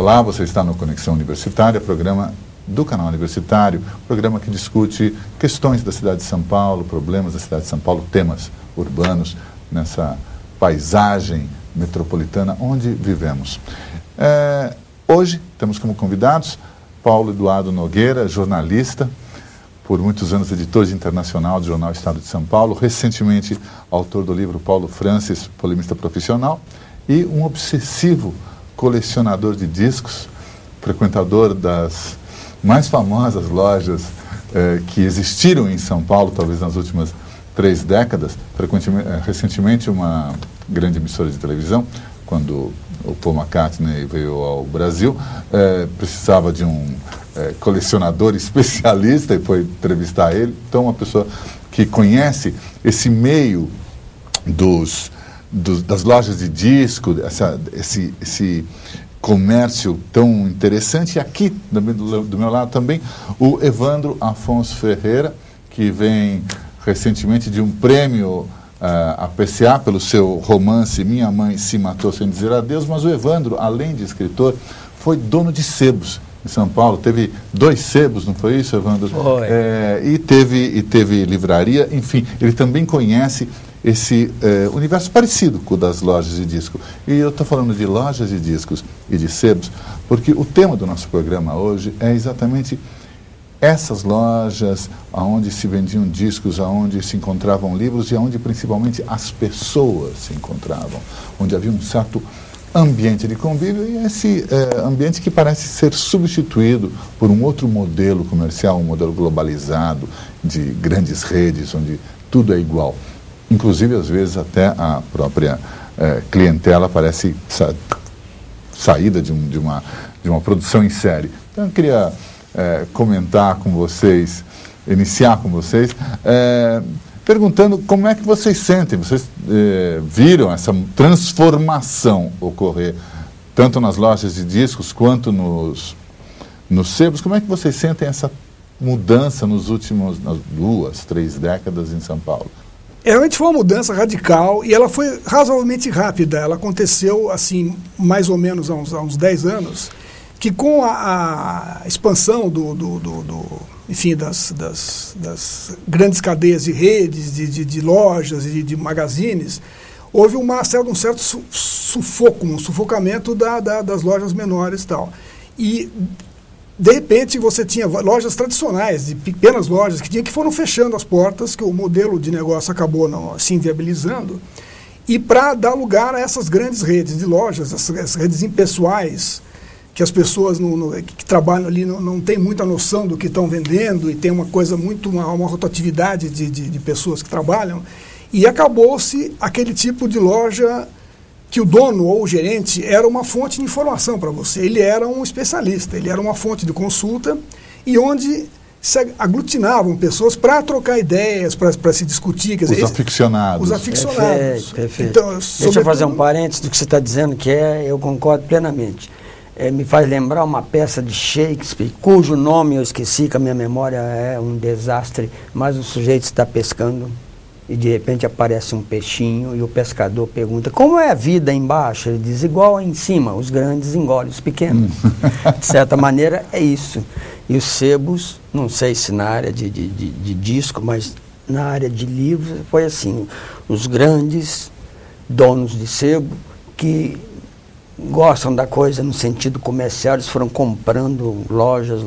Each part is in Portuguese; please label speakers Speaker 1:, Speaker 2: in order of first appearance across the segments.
Speaker 1: Olá, você está no Conexão Universitária, programa do canal universitário, programa que discute questões da cidade de São Paulo, problemas da cidade de São Paulo, temas urbanos nessa paisagem metropolitana onde vivemos. Hoje temos como convidados Paulo Eduardo Nogueira, jornalista, por muitos anos editor internacional do jornal Estado de São Paulo, recentemente autor do livro Paulo Francis, polemista profissional, e um obsessivo colecionador de discos, frequentador das mais famosas lojas que existiram em São Paulo, talvez nas últimas 3 décadas. Recentemente, uma grande emissora de televisão, quando o Paul McCartney veio ao Brasil, precisava de um colecionador especialista e foi entrevistar ele. Então, uma pessoa que conhece esse meio das lojas de disco, esse comércio tão interessante. E aqui, do meu lado também, o Evandro Afonso Ferreira, que vem recentemente de um prêmio APCA pelo seu romance Minha Mãe Se Matou Sem Dizer Adeus. Mas o Evandro, além de escritor, foi dono de sebos em São Paulo. Teve 2 sebos, não foi isso, Evandro?
Speaker 2: Foi.
Speaker 1: E teve livraria. Enfim, ele também conhece esse universo parecido com o das lojas de disco. E eu estou falando de lojas de discos e de sebos, porque o tema do nosso programa hoje é exatamente essas lojas onde se vendiam discos, onde se encontravam livros e onde principalmente as pessoas se encontravam, onde havia um certo ambiente de convívio, e esse ambiente que parece ser substituído por um outro modelo comercial, um modelo globalizado de grandes redes, onde tudo é igual. Inclusive, às vezes, até a própria clientela parece saída de uma produção em série. Então, eu queria comentar com vocês, iniciar com vocês, perguntando como é que vocês sentem. Vocês viram essa transformação ocorrer, tanto nas lojas de discos quanto nos sebos. Como é que vocês sentem essa mudança nas 2, 3 décadas em São Paulo?
Speaker 3: Realmente foi uma mudança radical e ela foi razoavelmente rápida. Ela aconteceu, assim, mais ou menos há uns 10 anos, que com a expansão enfim, das grandes cadeias de redes, de lojas e de magazines, houve um certo sufoco, um sufocamento das lojas menores e tal. E de repente, você tinha lojas tradicionais, de pequenas lojas, que foram fechando as portas, que o modelo de negócio acabou se inviabilizando, e para dar lugar a essas grandes redes de lojas, essas redes impessoais, que as pessoas que trabalham ali não têm muita noção do que estão vendendo, e tem uma rotatividade de pessoas que trabalham, e acabou-se aquele tipo de loja que o dono ou o gerente era uma fonte de informação para você. Ele era um especialista, ele era uma fonte de consulta, e onde se aglutinavam pessoas para trocar ideias, para se discutir. Quer dizer,
Speaker 1: os aficionados.
Speaker 3: Os aficionados.
Speaker 2: Perfeito.
Speaker 3: Então,
Speaker 2: deixa eu fazer um parênteses do que você está dizendo, que eu concordo plenamente. Me faz lembrar uma peça de Shakespeare, cujo nome eu esqueci, que a minha memória é um desastre, mas o sujeito está pescando e de repente aparece um peixinho e o pescador pergunta: como é a vida embaixo? Ele diz: igual em cima, os grandes engolem os pequenos. De certa maneira é isso. E os sebos, não sei se na área de disco, mas na área de livros foi assim: os grandes donos de sebo que gostam da coisa no sentido comercial, eles foram comprando lojas,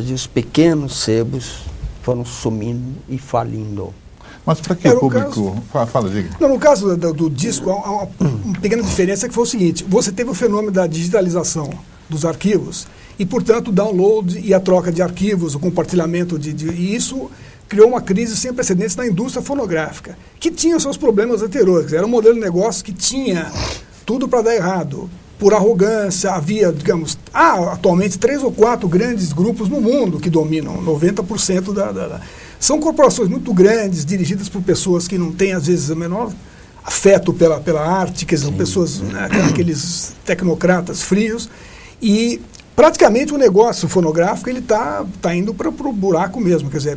Speaker 2: e os pequenos sebos foram sumindo e falindo.
Speaker 1: Mas para que o público... Fala, diga.
Speaker 3: Não, no caso do disco, há uma pequena diferença, que foi o seguinte: você teve o fenômeno da digitalização dos arquivos e, portanto, o download e a troca de arquivos, o compartilhamento e isso criou uma crise sem precedentes na indústria fonográfica, que tinha seus problemas anteriores. Era um modelo de negócio que tinha tudo para dar errado. Por arrogância, havia, digamos, atualmente 3 ou 4 grandes grupos no mundo que dominam 90% São corporações muito grandes, dirigidas por pessoas que não têm, às vezes, o menor afeto pela arte, quer dizer, pessoas, aqueles tecnocratas frios, e praticamente o negócio fonográfico ele tá indo para o buraco mesmo, quer dizer,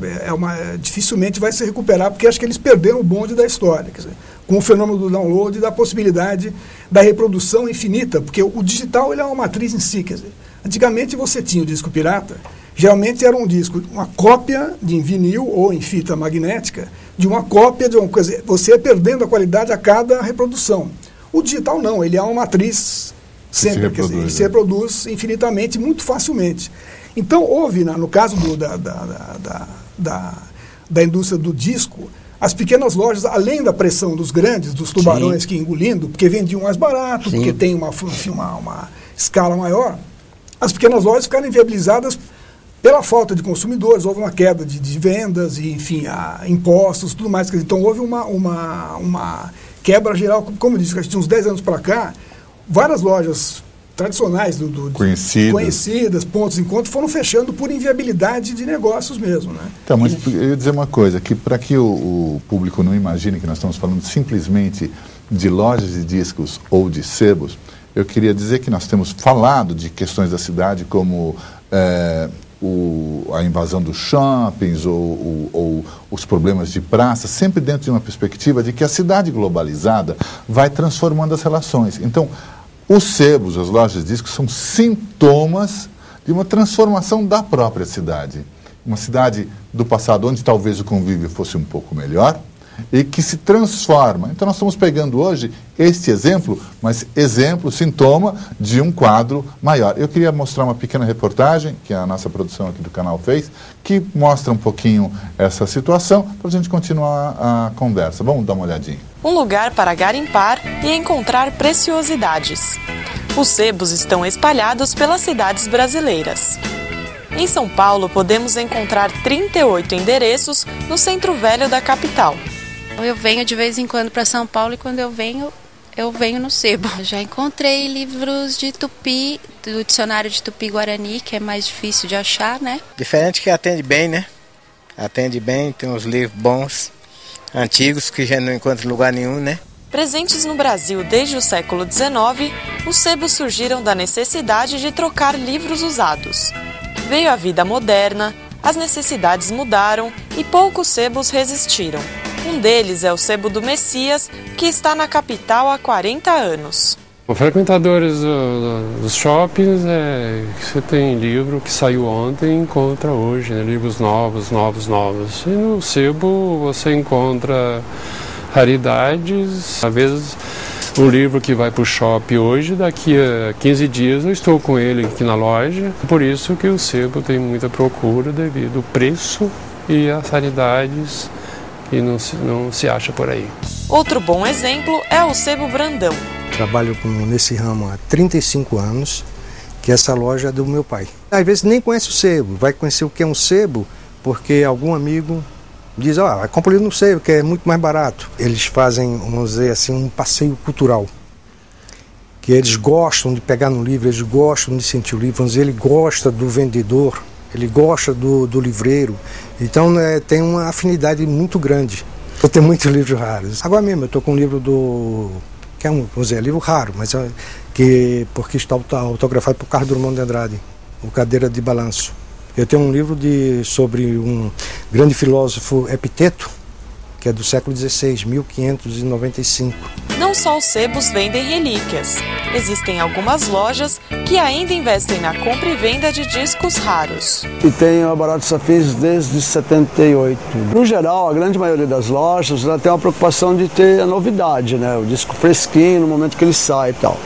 Speaker 3: dificilmente vai se recuperar, porque acho que eles perderam o bonde da história, quer dizer, com o fenômeno do download e da possibilidade da reprodução infinita, porque o digital ele é uma matriz em si, quer dizer, Antigamente você tinha o disco pirata, geralmente era um disco, uma cópia em vinil ou em fita magnética, de uma cópia de uma coisa. Você ia perdendo a qualidade a cada reprodução. O digital não, ele é uma matriz sempre, quer dizer, ele se reproduz infinitamente, muito facilmente. Então houve, no caso da indústria do disco, as pequenas lojas, além da pressão dos grandes, dos tubarões que engolindo, porque vendiam mais barato, porque tem uma escala maior, as pequenas lojas ficaram inviabilizadas pela falta de consumidores, houve uma queda de vendas, e, enfim, impostos, tudo mais. Então houve uma quebra geral, como eu disse, que a gente tinha uns 10 anos para cá, várias lojas tradicionais, conhecidas, pontos de encontro, foram fechando por inviabilidade de negócios mesmo. Né?
Speaker 1: Então, mas eu ia dizer uma coisa, que para que o público não imagine que nós estamos falando simplesmente de lojas de discos ou de sebos, eu queria dizer que nós temos falado de questões da cidade como a invasão dos shoppings ou os problemas de praça, sempre dentro de uma perspectiva de que a cidade globalizada vai transformando as relações. Então, os sebos, as lojas de discos, são sintomas de uma transformação da própria cidade. Uma cidade do passado onde talvez o convívio fosse um pouco melhor e que se transforma. Então nós estamos pegando hoje este exemplo, mas exemplo, sintoma de um quadro maior. Eu queria mostrar uma pequena reportagem que a nossa produção aqui do canal fez, que mostra um pouquinho essa situação, para a gente continuar a conversa. Vamos dar uma olhadinha.
Speaker 4: Um lugar para garimpar e encontrar preciosidades. Os sebos estão espalhados pelas cidades brasileiras. Em São Paulo, podemos encontrar 38 endereços no centro velho da capital.
Speaker 5: Eu venho de vez em quando para São Paulo e quando eu venho no sebo. Já encontrei livros de Tupi, do dicionário de Tupi-Guarani, que é mais difícil de achar, né?
Speaker 6: Diferente que atende bem, né? Atende bem, tem uns livros bons, antigos, que já não encontra em lugar nenhum, né?
Speaker 4: Presentes no Brasil desde o século XIX, os sebos surgiram da necessidade de trocar livros usados. Veio a vida moderna, as necessidades mudaram e poucos sebos resistiram. Um deles é o Sebo do Messias, que está na capital há 40 anos.
Speaker 7: Frequentadores dos shoppings, você tem livro que saiu ontem e encontra hoje, né? Livros novos. E no sebo você encontra raridades. Às vezes um livro que vai para o shopping hoje, daqui a 15 dias eu estou com ele aqui na loja. Por isso que o sebo tem muita procura devido ao preço e às raridades que não se acha por aí.
Speaker 4: Outro bom exemplo é o Sebo Brandão.
Speaker 8: Trabalho nesse ramo há 35 anos, que essa loja é do meu pai. Às vezes nem conhece o sebo, vai conhecer o que é um sebo, porque algum amigo diz, vai comprar livro no sebo, que é muito mais barato. Eles fazem, vamos dizer assim, um passeio cultural. Que eles gostam de pegar no livro, eles gostam de sentir o livro, vamos dizer, ele gosta do vendedor, ele gosta do livreiro. Então tem uma afinidade muito grande. Eu tenho muitos livros raros. Agora mesmo eu estou com um livro que é vamos dizer, livro raro, mas porque está autografado por Carlos Drummond de Andrade, o Cadeira de Balanço. Eu tenho um livro sobre um grande filósofo Epiteto, que é do século XVI, 1595.
Speaker 4: Não só os sebos vendem relíquias. Existem algumas lojas que ainda investem na compra e venda de discos raros.
Speaker 2: E tem a Barato Safins desde 78. No geral, a grande maioria das lojas tem uma preocupação de ter a novidade, né? O disco fresquinho no momento que ele sai e tal.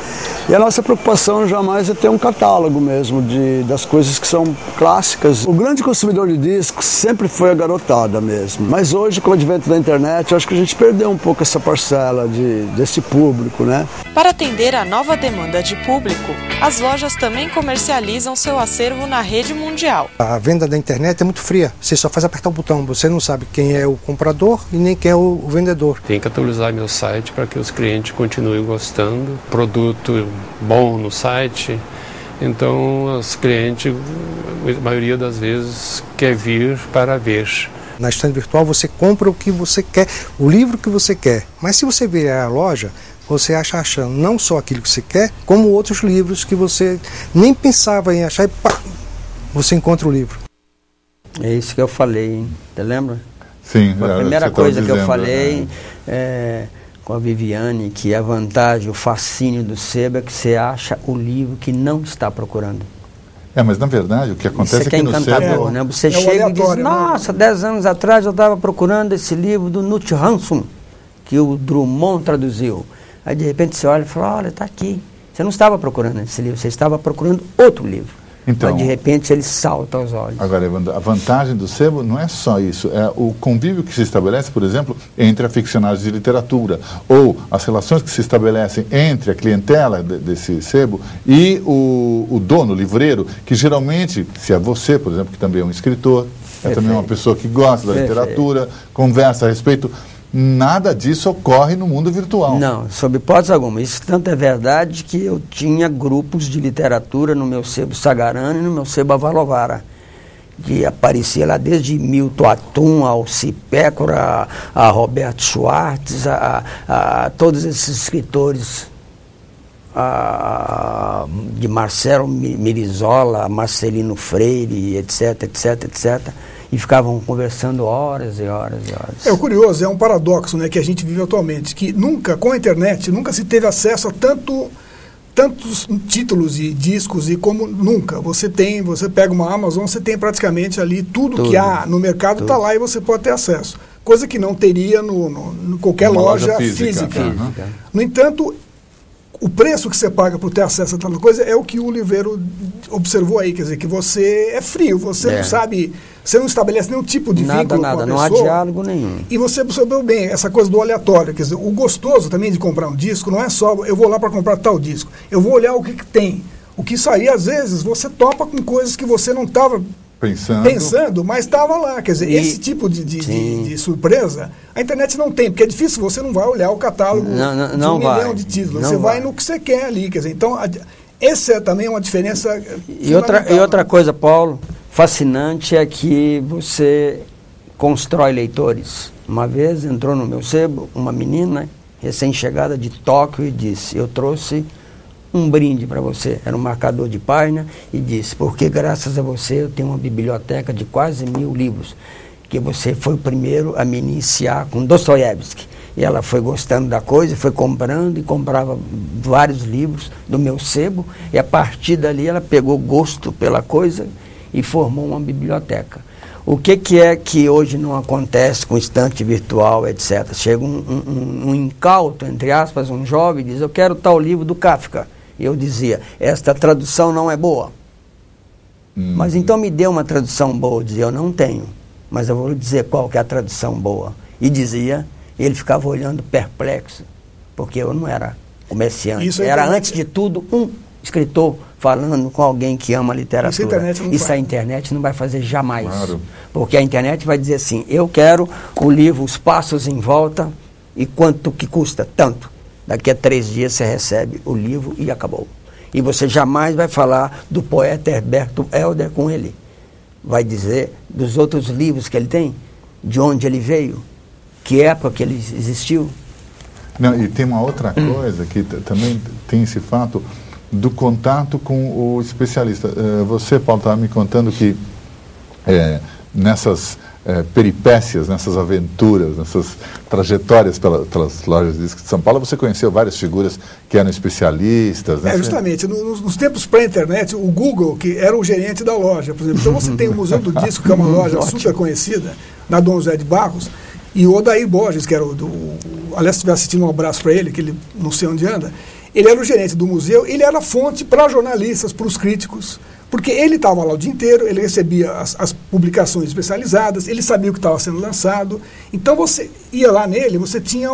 Speaker 2: E a nossa preocupação jamais é ter um catálogo mesmo das coisas que são clássicas. O grande consumidor de discos sempre foi a garotada mesmo. Mas hoje, com o advento da internet, eu acho que a gente perdeu um pouco essa parcela desse público, né?
Speaker 4: Para atender a nova demanda de público, as lojas também comercializam seu acervo na rede mundial.
Speaker 8: A venda da internet é muito fria. Você só faz apertar o botão. Você não sabe quem é o comprador e nem quem é o vendedor.
Speaker 7: Tem que atualizar meu site para que os clientes continuem gostando. Produto bom no site. Então, os clientes, a maioria das vezes, quer vir para ver.
Speaker 8: Na estante virtual você compra o que você quer, o livro que você quer. Mas se você vier à loja, você acha achando não só aquilo que você quer, como outros livros que você nem pensava em achar e pá, você encontra o livro.
Speaker 2: É isso que eu falei, hein? Você lembra?
Speaker 1: Sim.
Speaker 2: Foi a primeira coisa que eu falei
Speaker 1: né?
Speaker 2: com a Viviane, que a vantagem, o fascínio do sebo é que você acha o livro que não está procurando.
Speaker 1: Mas na verdade o que acontece
Speaker 2: Isso
Speaker 1: é que no
Speaker 2: encantador,
Speaker 1: sebo...
Speaker 2: né? Você
Speaker 3: o
Speaker 2: chega e diz,
Speaker 3: aleatório, né?
Speaker 2: nossa, 10 anos atrás eu estava procurando esse livro do Knut Hamsun, que o Drummond traduziu. Aí de repente você olha e fala, olha, está aqui. Você não estava procurando esse livro, você estava procurando outro livro.
Speaker 1: Então,
Speaker 2: mas de repente ele salta aos olhos.
Speaker 1: Agora, a vantagem do sebo não é só isso, é o convívio que se estabelece, por exemplo, entre aficionados de literatura, ou as relações que se estabelecem entre a clientela desse sebo e o dono, o livreiro, que geralmente, se é você, por exemplo, que também é um escritor, é também uma pessoa que gosta da literatura, conversa a respeito. Nada disso ocorre no mundo virtual.
Speaker 2: Não, sob hipótese alguma. Isso tanto é verdade que eu tinha grupos de literatura no meu sebo Sagarana e no meu sebo Avalovara, que aparecia lá desde Milton Atum, Alci Pécora, a Roberto Schwartz, a todos esses escritores, de Marcelo Mirizola, Marcelino Freire, etc, etc, etc. E ficavam conversando horas e horas e horas.
Speaker 3: O curioso, é um paradoxo, né, que a gente vive atualmente, que nunca, com a internet, nunca se teve acesso a tantos títulos e discos, e como nunca. Você pega uma Amazon, você tem praticamente ali tudo que há no mercado, está lá e você pode ter acesso. Coisa que não teria no qualquer loja física. No entanto, o preço que você paga por ter acesso a tal coisa é o que o livreiro observou aí, quer dizer, que você é frio, você não sabe, você não estabelece nenhum tipo de vínculo com a pessoa.
Speaker 2: Não há diálogo nenhum.
Speaker 3: E você observou bem essa coisa do aleatório, quer dizer, o gostoso também de comprar um disco não é só, eu vou lá para comprar tal disco, eu vou olhar o que tem. O que sair, às vezes, você topa com coisas que você não estava pensando, mas estava lá. Quer dizer, esse tipo de surpresa, a internet não tem, porque é difícil, você não vai olhar o catálogo de um milhão de títulos. Você vai no que você quer ali. Quer dizer, então, essa também é uma diferença.
Speaker 2: E outra coisa, Paulo, fascinante é que você constrói leitores. Uma vez entrou no meu sebo uma menina recém-chegada de Tóquio e disse, eu trouxe um brinde para você, era um marcador de página, e disse, porque graças a você eu tenho uma biblioteca de quase 1000 livros, que você foi o primeiro a me iniciar com Dostoiévski. E ela foi gostando da coisa, foi comprando e comprava vários livros do meu sebo, e a partir dali ela pegou gosto pela coisa e formou uma biblioteca. O que é que hoje não acontece com estante virtual, etc. Chega um incauto, entre aspas, um jovem, diz, eu quero tal livro do Kafka. Eu dizia, esta tradução não é boa. Mas então me dê uma tradução boa. Eu dizia, eu não tenho, mas eu vou lhe dizer qual que é a tradução boa. E dizia, ele ficava olhando perplexo, porque eu não era comerciante. Era, antes de tudo, um escritor falando com alguém que ama a literatura. Isso a internet não vai fazer jamais. Claro. Porque a internet vai dizer assim, eu quero o livro Os Passos em Volta, e quanto que custa? Tanto. Daqui a 3 dias você recebe o livro e acabou. E você jamais vai falar do poeta Herberto Helder com ele. Vai dizer dos outros livros que ele tem, de onde ele veio, que época que ele existiu.
Speaker 1: Não, e tem uma outra coisa que também tem esse fato do contato com o especialista. Você, Paulo, estava me contando que nessas peripécias, nessas aventuras, nessas trajetórias pelas lojas de discos de São Paulo, você conheceu várias figuras que eram especialistas, né?
Speaker 3: Justamente, nos tempos pré-internet, o Google, que era o gerente da loja, por exemplo. Então você tem o Museu do Disco, que é uma loja super conhecida, na Dom José de Barros, e o Odair Borges, que era aliás, se estiver assistindo, um abraço para ele, que ele não sei onde anda, ele era o gerente do museu, ele era fonte para jornalistas, para os críticos, porque ele estava lá o dia inteiro, ele recebia as publicações especializadas, ele sabia o que estava sendo lançado. Então você ia lá nele, você tinha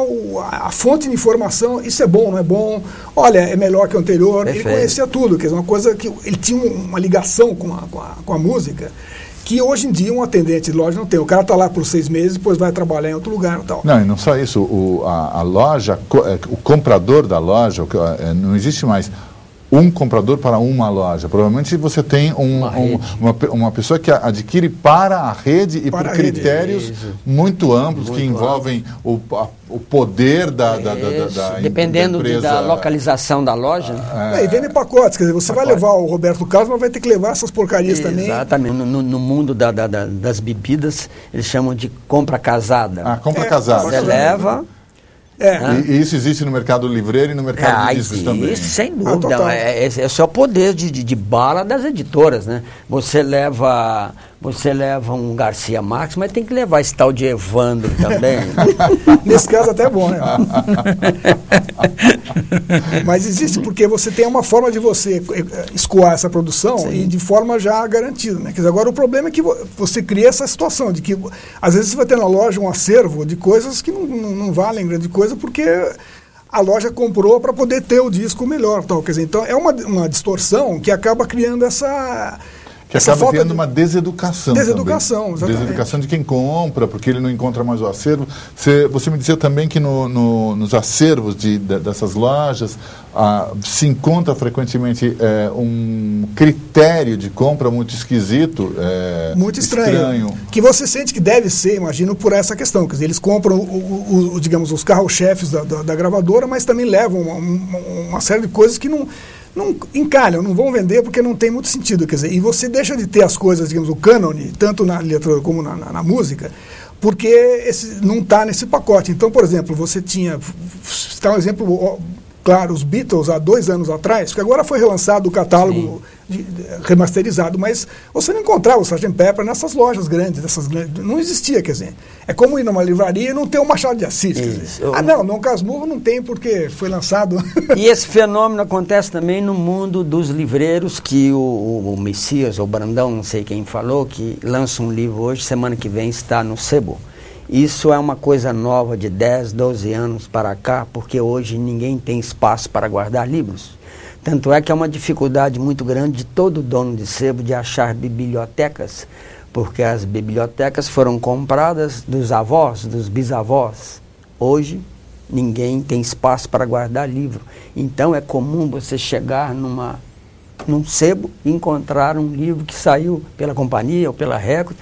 Speaker 3: a fonte de informação, isso é bom, não é bom, olha, é melhor que o anterior. Perfeito. Ele conhecia tudo, quer dizer, uma coisa que ele tinha uma ligação com a música, que hoje em dia um atendente de loja não tem. O cara está lá por 6 meses, depois vai trabalhar em outro lugar e tal.
Speaker 1: Não, e não só isso, a loja, o comprador da loja, não existe mais um comprador para uma loja. Provavelmente você tem uma pessoa que adquire para a rede e por critérios muito amplos, que envolvem o poder da
Speaker 2: dependendo
Speaker 1: empresa,
Speaker 2: da localização da loja.
Speaker 3: E vendem pacotes, quer dizer, você vai levar o Roberto Carlos, mas vai ter que levar essas porcarias também.
Speaker 2: Exatamente. No mundo das bebidas, eles chamam de compra casada.
Speaker 1: Compra casada.
Speaker 2: Você leva
Speaker 1: E isso existe no mercado livreiro e no mercado de discos também.
Speaker 2: Isso, sem dúvida. É só o poder de bala das editoras, né? Você leva um Garcia Marques, mas tem que levar esse tal de Evandro também.
Speaker 3: Nesse caso até é bom, né? Mas existe porque você tem uma forma de você escoar essa produção e de forma já garantida, né? Quer dizer, agora o problema é que você cria essa situação de que às vezes você vai ter na loja um acervo de coisas que não valem grande coisa porque a loja comprou para poder ter o disco melhor, tal. Quer dizer, então é uma distorção que acaba criando essa
Speaker 1: acaba criando uma deseducação.
Speaker 3: Deseducação, exatamente.
Speaker 1: Deseducação de quem compra, porque ele não encontra mais o acervo. Você me dizia também que nos acervos dessas lojas se encontra frequentemente um critério de compra muito esquisito.
Speaker 3: Muito estranho. Que você sente que deve ser, imagino, por essa questão. Quer dizer, eles compram, digamos, os carro-chefes da gravadora, mas também levam uma série de coisas que não encalham, não vão vender porque não tem muito sentido, quer dizer, e você deixa de ter as coisas, digamos, o cânone, tanto na letra como na música, porque não está nesse pacote. Então, por exemplo, você tinha, está um exemplo claro, os Beatles há 2 anos atrás, porque agora foi relançado o catálogo remasterizado, mas você não encontrava o Sgt. Pepper nessas lojas grandes, não existia, quer dizer, é como ir numa livraria e não ter um Machado de Assis, quer dizer. Não, Dom Casmurro não tem porque foi lançado.
Speaker 2: E esse fenômeno acontece também no mundo dos livreiros, que o Messias, ou Brandão, não sei quem falou, que lança um livro hoje, semana que vem está no sebo. Isso é uma coisa nova de 10, 12 anos para cá, porque hoje ninguém tem espaço para guardar livros. Tanto é que é uma dificuldade muito grande de todo dono de sebo de achar bibliotecas, porque as bibliotecas foram compradas dos avós, dos bisavós. Hoje ninguém tem espaço para guardar livro. Então é comum você chegar num sebo e encontrar um livro que saiu pela companhia ou pela Record.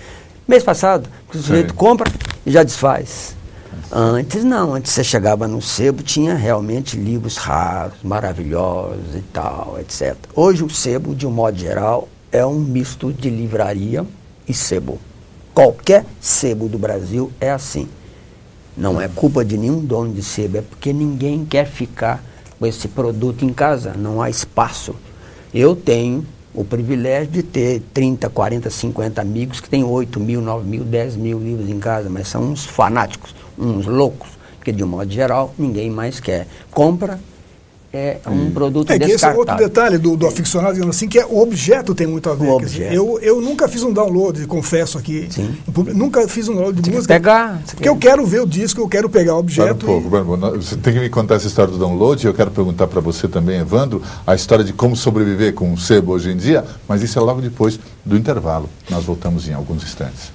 Speaker 2: Mês passado, o sujeito compra e já desfaz. Antes não, antes você chegava no sebo, tinha realmente livros raros, maravilhosos e tal, etc. Hoje o sebo, de um modo geral, é um misto de livraria e sebo. Qualquer sebo do Brasil é assim. Não é culpa de nenhum dono de sebo, é porque ninguém quer ficar com esse produto em casa, não há espaço. Eu tenho o privilégio de ter 30, 40, 50 amigos que têm 8 mil, 9 mil, 10 mil livros em casa, mas são uns fanáticos, uns loucos, porque de um modo geral ninguém mais quer. Compra é um produto descartável.
Speaker 3: Esse é outro detalhe do aficionado, digamos assim, que o objeto tem muito a ver. Quer dizer, eu nunca fiz um download, confesso aqui, nunca fiz um download de música, porque eu quero ver o disco, eu quero pegar o objeto.
Speaker 1: Você tem que me contar essa história do download, eu quero perguntar para você também, Evandro, a história de como sobreviver com o sebo hoje em dia, mas isso é logo depois do intervalo. Nós voltamos em alguns instantes.